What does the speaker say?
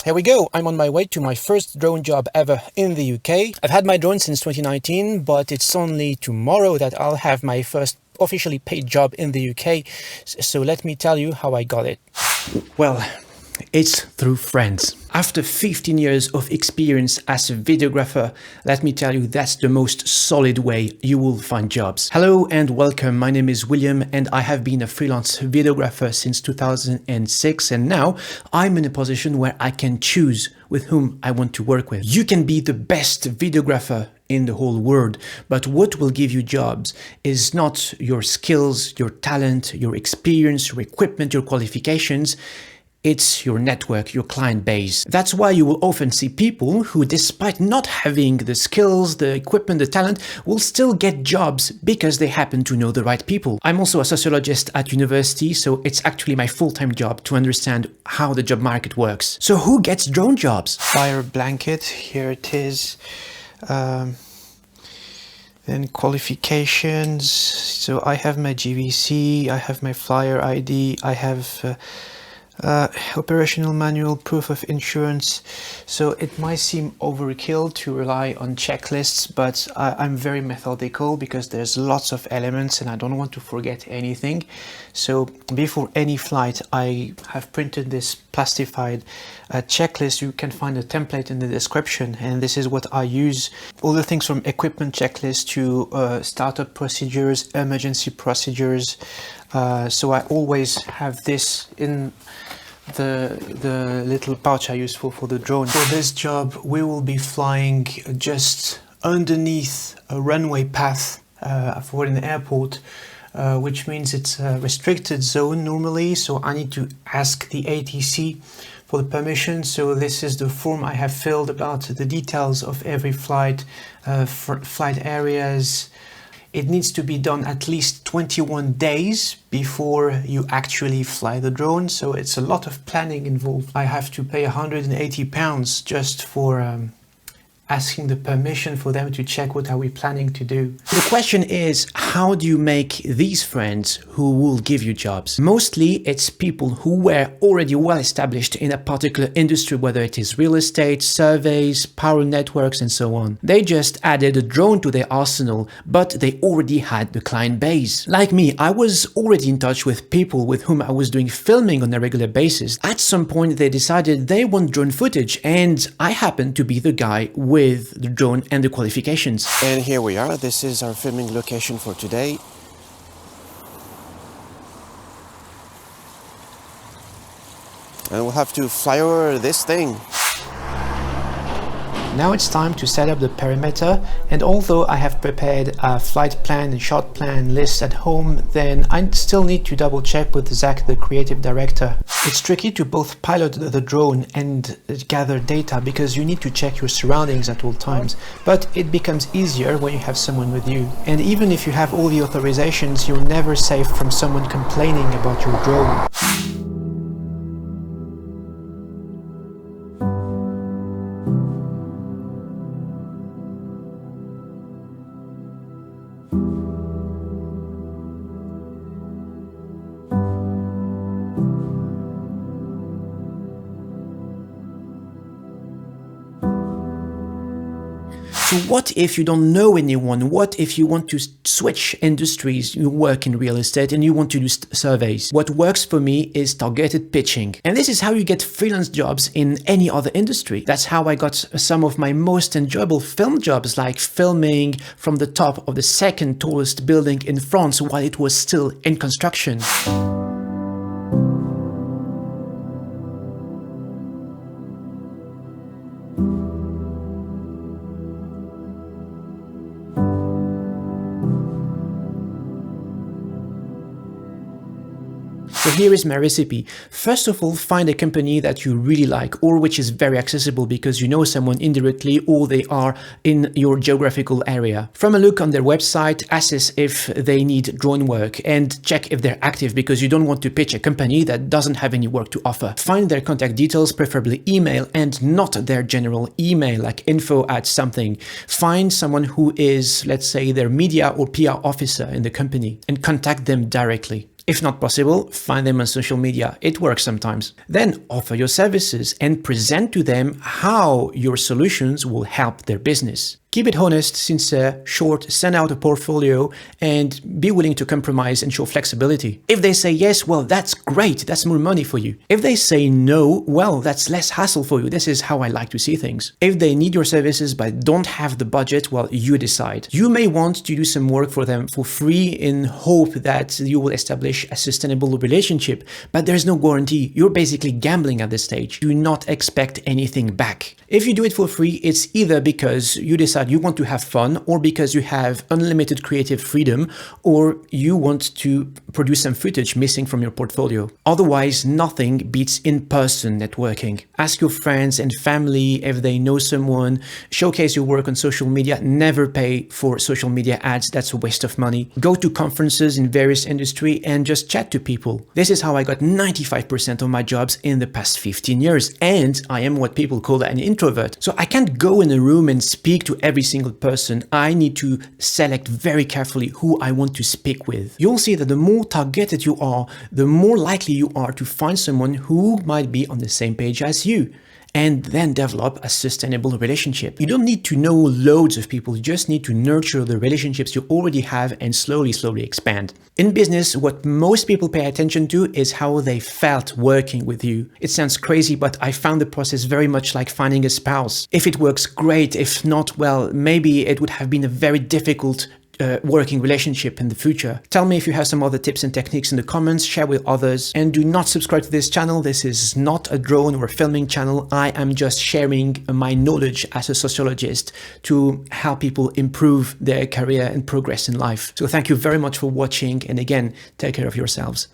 Here we go. I'm on my way to my first drone job ever in the UK. I've had my drone since 2019, but it's only tomorrow that I'll have my first officially paid job in the UK. So let me tell you how I got it. Well, it's through friends. After 15 years of experience as a videographer, let me tell you that's the most solid way you will find jobs. Hello and welcome. My name is William and I have been a freelance videographer since 2006, and now I'm in a position where I can choose with whom I want to work with. You can be the best videographer in the whole world, but what will give you jobs is not your skills, your talent, your experience, your equipment, your qualifications. It's your network, your client base. That's why you will often see people who, despite not having the skills, the equipment, the talent, will still get jobs because they happen to know the right people. I'm also a sociologist at university, so it's actually my full-time job to understand how the job market works. So who gets drone jobs? Fire blanket, here it is. Then qualifications. So I have my GVC, I have my flyer ID, I have operational manual, proof of insurance. So it might seem overkill to rely on checklists, but I'm very methodical because there's lots of elements and I don't want to forget anything. So before any flight, I have printed this plastified checklist. You can find a template in the description, and this is what I use. All the things from equipment checklist to startup procedures, emergency procedures. So I always have this in the little pouch I use for the drone. For this job, we will be flying just underneath a runway path for an airport, which means it's a restricted zone normally. So I need to ask the ATC for the permission. So this is the form I have filled about the details of every flight, flight areas. It needs to be done at least 21 days before you actually fly the drone. So it's a lot of planning involved. I have to pay £180 just for asking the permission for them to check what are we planning to do. The question is, how do you make these friends who will give you jobs? Mostly it's people who were already well established in a particular industry, whether it is real estate, surveys, power networks, and so on. They just added a drone to their arsenal, but they already had the client base. Like me, I was already in touch with people with whom I was doing filming on a regular basis. At some point they decided they want drone footage, and I happened to be the guy with the drone and the qualifications. And here we are. This is our filming location for today. And we'll have to fly over this thing. Now it's time to set up the perimeter, and although I have prepared a flight plan and shot plan list at home, then I still need to double check with Zach, the creative director. It's tricky to both pilot the drone and gather data because you need to check your surroundings at all times, but it becomes easier when you have someone with you. And even if you have all the authorizations, you're never safe from someone complaining about your drone. So what if you don't know anyone? What if you want to switch industries? You work in real estate and you want to do surveys. What works for me is targeted pitching. And this is how you get freelance jobs in any other industry. That's how I got some of my most enjoyable film jobs, like filming from the top of the second tallest building in France while it was still in construction. So here is my recipe. First of all, find a company that you really like or which is very accessible because you know someone indirectly or they are in your geographical area. From a look on their website, assess if they need drone work and check if they're active because you don't want to pitch a company that doesn't have any work to offer. Find their contact details, preferably email and not their general email like info@something. Find someone who is, let's say, their media or PR officer in the company and contact them directly. If not possible, find them on social media. It works sometimes. Then offer your services and present to them how your solutions will help their business. Keep it honest, sincere, short, send out a portfolio, and be willing to compromise and show flexibility. If they say yes, well, that's great, that's more money for you. If they say no, well, that's less hassle for you. This is how I like to see things. If they need your services but don't have the budget, well, you decide. You may want to do some work for them for free in hope that you will establish a sustainable relationship, but there's no guarantee. You're basically gambling at this stage. Do not expect anything back. If you do it for free, it's either because you decide you want to have fun, or because you have unlimited creative freedom, or you want to produce some footage missing from your portfolio. Otherwise, nothing beats in-person networking. Ask your friends and family if they know someone. Showcase your work on social media. Never pay for social media ads. That's a waste of money. Go to conferences in various industries and just chat to people. This is how I got 95% of my jobs in the past 15 years. And I am what people call an introvert. So I can't go in a room and speak to every single person. I need to select very carefully who I want to speak with. You'll see that the more targeted you are, the more likely you are to find someone who might be on the same page as you, and then develop a sustainable relationship. You don't need to know loads of people, you just need to nurture the relationships you already have and slowly expand. In business, what most people pay attention to is how they felt working with you. It sounds crazy, but I found the process very much like finding a spouse. If it works, great. If not, well, maybe it would have been a very difficult working relationship in the future. Tell me if you have some other tips and techniques in the comments, share with others, and do not subscribe to this channel. This is not a drone or a filming channel. I am just sharing my knowledge as a sociologist to help people improve their career and progress in life. So thank you very much for watching, and again, take care of yourselves.